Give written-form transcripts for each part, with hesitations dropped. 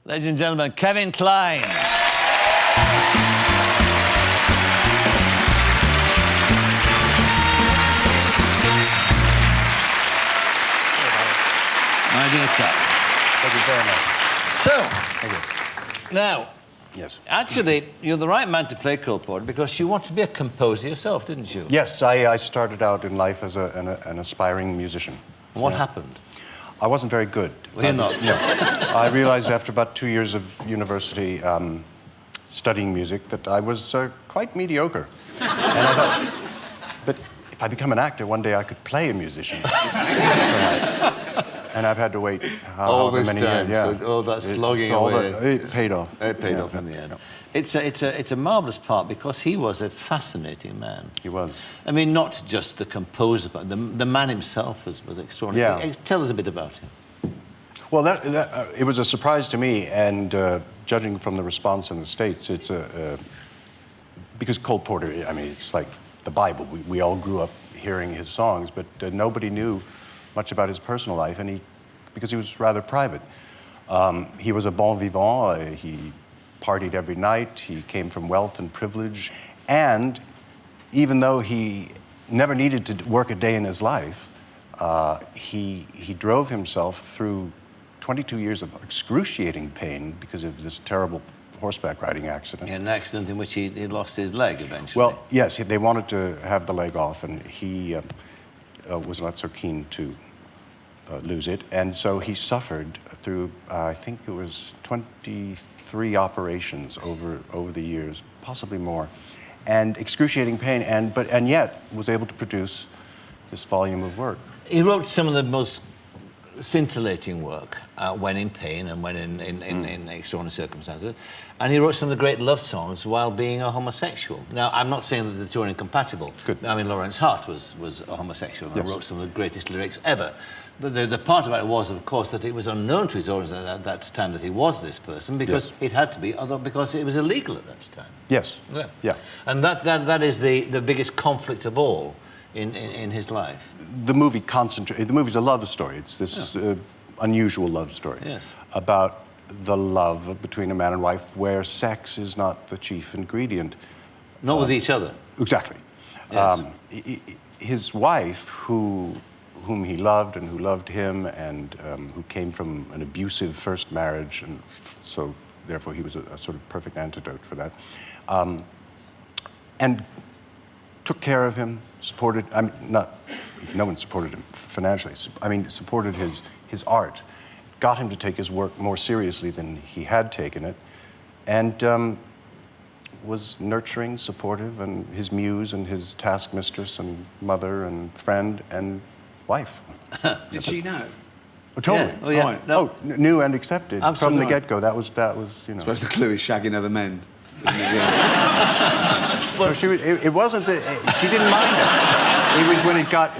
Ladies and gentlemen, Kevin Kline. My dear chap. Thank you very much. So, Thank you. now, Yes. actually, you're the right man to play Cole Porter because you wanted to be a composer yourself, didn't you? Yes, I started out in life as an aspiring musician. What happened? I wasn't very good. Well, you're not. No. I realized after about 2 years of university studying music that I was quite mediocre. And I thought, but if I become an actor, one day I could play a musician. And I've had to wait all this many time. years. Yeah. So all that slogging away. It paid off. It paid off in the end. It's a marvellous part because he was a fascinating man. He was. I mean, not just the composer, but the man himself was extraordinary. Yeah. Tell us a bit about him. Well, it was a surprise to me, and judging from the response in the States, it's because Cole Porter, I mean, it's like the Bible. We all grew up hearing his songs, but nobody knew much about his personal life, and because he was rather private. He was a bon vivant. He partied every night. He came from wealth and privilege, and even though he never needed to work a day in his life, he drove himself through 22 years of excruciating pain because of this terrible horseback riding accident. He had an accident in which he lost his leg eventually. Well, yes, they wanted to have the leg off, and he was not so keen to lose it. And so he suffered through, I think it was 23 operations over the years, possibly more, and excruciating pain, and yet was able to produce this volume of work. He wrote some of the most scintillating work when in pain and when in extraordinary circumstances. And he wrote some of the great love songs while being a homosexual. Now, I'm not saying that the two are incompatible. Good. I mean, Lawrence Hart was a homosexual and Yes. wrote some of the greatest lyrics ever. But the part about it was, of course, that it was unknown to his audience at that time that he was this person because Yes. it had to be, because it was illegal at that time. Yes. Yeah. Yeah. And that is the biggest conflict of all in his life. The movie's a love story. It's this unusual love story. Yes. About the love between a man and wife where sex is not the chief ingredient. Not with each other. Exactly. Yes. His wife, whom he loved and who loved him, and who came from an abusive first marriage, and so therefore he was a sort of perfect antidote for that, and took care of him, supported. I mean, no one supported him financially. I mean, supported his art, got him to take his work more seriously than he had taken it, and was nurturing, supportive, and his muse and his taskmistress and mother and friend and wife. Did she know? Oh, totally. Yeah. Oh, yeah. Right. No. Knew and accepted Absolutely. from the get-go. That was you know. I suppose the clue is shagging other men. Isn't it? Well, it wasn't that she didn't mind it. It was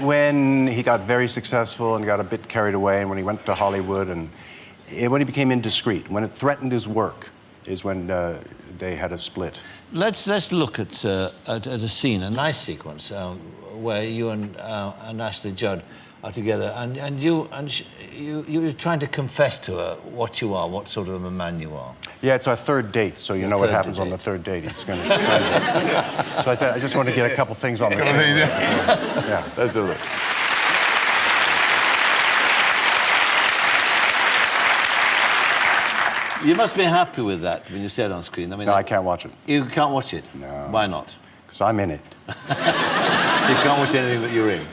when he got very successful and got a bit carried away, and when he went to Hollywood, and when he became indiscreet, when it threatened his work, is when they had a split. Let's look at a scene, a nice sequence, where you and Ashley Judd are together, and you're trying to confess to her what you are, what sort of a man you are. Yeah, it's our third date, so you know what happens on the third date. He's going to. So I said, I just want to get a couple things on the table. Yeah, that's all right. You must be happy with that when you see it on screen. I mean, No, I can't watch it. You can't watch it? No. Why not? Because I'm in it. You can't watch anything that you're in?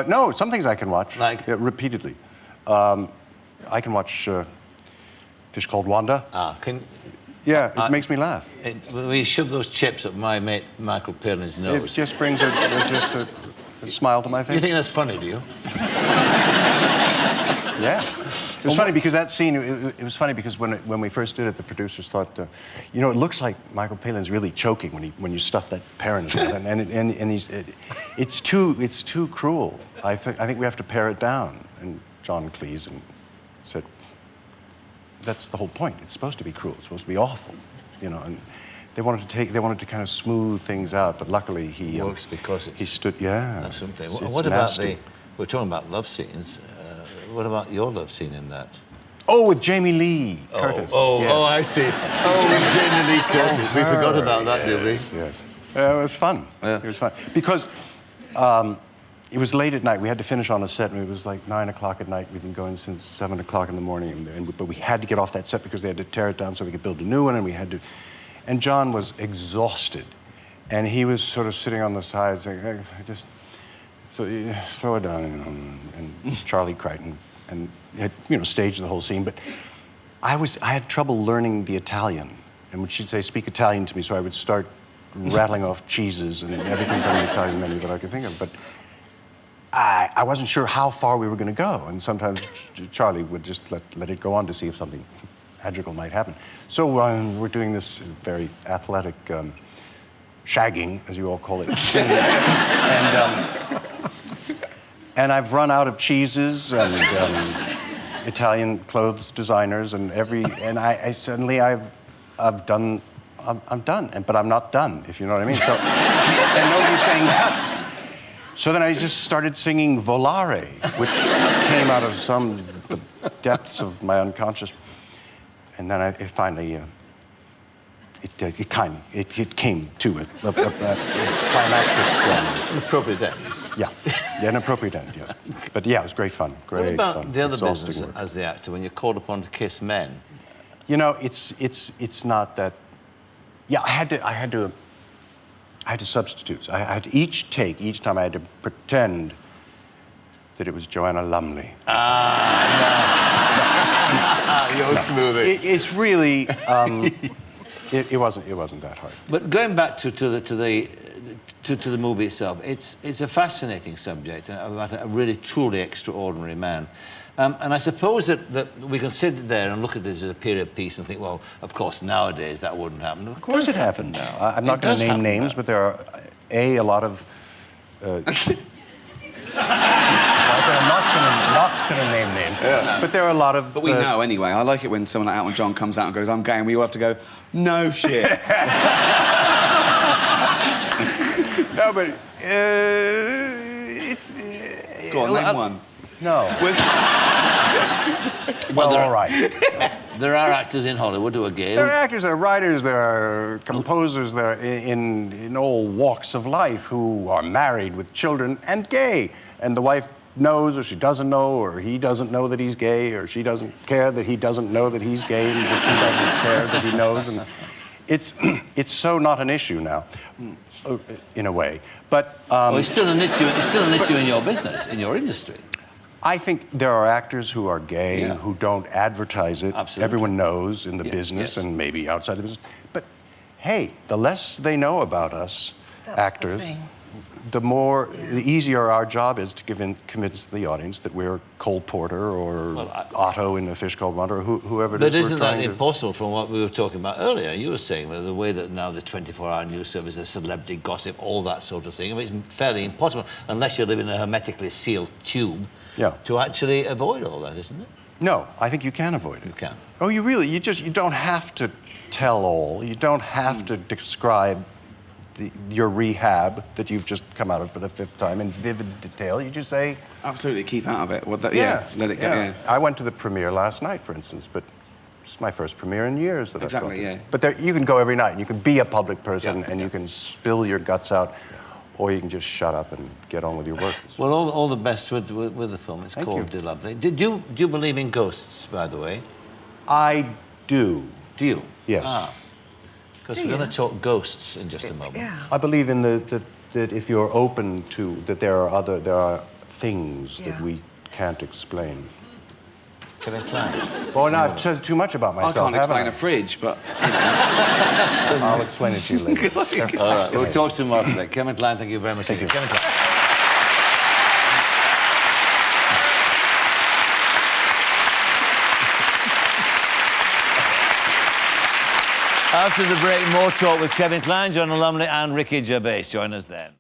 No, some things I can watch. Like? Yeah, repeatedly. I can watch Fish Called Wanda. Yeah, it makes me laugh. We shove those chips up my mate Michael Palin's nose. It just brings a smile to my face. You think that's funny, do you? Yeah. It was funny because that scene, it was funny because when we first did it, the producers thought, you know, it looks like Michael Palin's really choking when you stuff that pear in his mouth, and it's too cruel. I think we have to pare it down. And John Cleese said, that's the whole point. It's supposed to be cruel. It's supposed to be awful, you know. And they wanted to kind of smooth things out, but luckily he works because he stood. Yeah. Absolutely. It's What about nasty. we're talking about love scenes. What about your love scene in that? Oh, with Jamie Lee Curtis. Oh, I see. Oh, with Jamie Lee Curtis. We forgot about that, did we? Yes. It was fun. Yeah. It was fun. Because it was late at night. We had to finish on a set, and it was like 9 o'clock at night. We'd been going since 7 o'clock in the morning. But we had to get off that set because they had to tear it down so we could build a new one, and we had to... And John was exhausted. And he was sort of sitting on the side saying, hey, just... So you throw it down, and Charlie Crichton, and had, staged the whole scene. But I had trouble learning the Italian. And when she'd say, speak Italian to me, so I would start rattling off cheeses and everything from the Italian menu that I could think of. But I wasn't sure how far we were going to go. And sometimes Charlie would just let it go on to see if something magical might happen. So we're doing this very athletic shagging, as you all call it. And I've run out of cheeses and Italian clothes designers and I suddenly I'm done, but I'm not done, if you know what I mean. So, and nobody's saying that. So then I just started singing Volare, which came out of some depths of my unconscious. And then it finally, it came to it. A climactic. An appropriate end. Yeah, an appropriate end, yes. But yeah, it was great fun, great What about fun. the other Exhausting business work. as the actor when you're called upon to kiss men? It's not that. Yeah, I had to substitute. I had to each time I had to pretend that it was Joanna Lumley. You're smoothie. It's really. It wasn't that hard. But going back to the movie itself, it's a fascinating subject about a really truly extraordinary man. And I suppose that we can sit there and look at this as a period piece and think, well, of course, nowadays that wouldn't happen. Of course it happens now. I'm not going to name names, but there are, a lot of... I'm not going to name names, but there are a lot of... But we know anyway. I like it when someone like Elton John comes out and goes, I'm gay, and we all have to go, no shit. No, but it's... Go on, name one. No. Well, all right. There are actors in Hollywood who are gay. There are actors, there are writers, there are composers, there are in all walks of life who are married with children and gay. And the wife knows or she doesn't know, or he doesn't know that he's gay, or she doesn't care that he doesn't know that he's gay, and that she doesn't care that he knows. And it's so not an issue now, in a way. But well, it's still an issue. It's still an issue in your business, in your industry. I think there are actors who are gay who don't advertise it. Absolutely. Everyone knows in the business and maybe outside the business. But hey, the less they know about us actors, the easier our job is to convince the audience that we're Cole Porter or Otto in A Fish Called Wanda or whoever it is. But isn't that impossible from what we were talking about earlier? You were saying that the way that now the 24-hour news service, the celebrity gossip, all that sort of thing, I mean, it's fairly impossible unless you live in a hermetically sealed tube to actually avoid all that, isn't it? No, I think you can avoid it. You can. Oh, you really? You don't have to tell all. You don't have to describe your rehab that you've just come out of for the 5th time in vivid detail. You just say... Absolutely, keep out of it. Well, let it go, yeah. I went to the premiere last night, for instance, but it's my first premiere in years that I've gone to. But you can go every night, and you can be a public person, and you can spill your guts out, or you can just shut up and get on with your work. Well, all the best with the film. It's called Dear Lovely. Do you believe in ghosts, by the way? I do. Do you? Yes. Because we're going to talk ghosts in just a moment. Yeah. I believe in that if you're open to that, there are things that we can't explain. Kevin Kline. Well, no, I've said too much about myself. I can't explain a fridge, but I'll explain it to you later. All right, we'll talk some more today. Kevin Kline, thank you very much. Thank you. Kevin Kline. After the break, more talk with Kevin Kline, Joanna Lumley and Ricky Gervais. Join us then.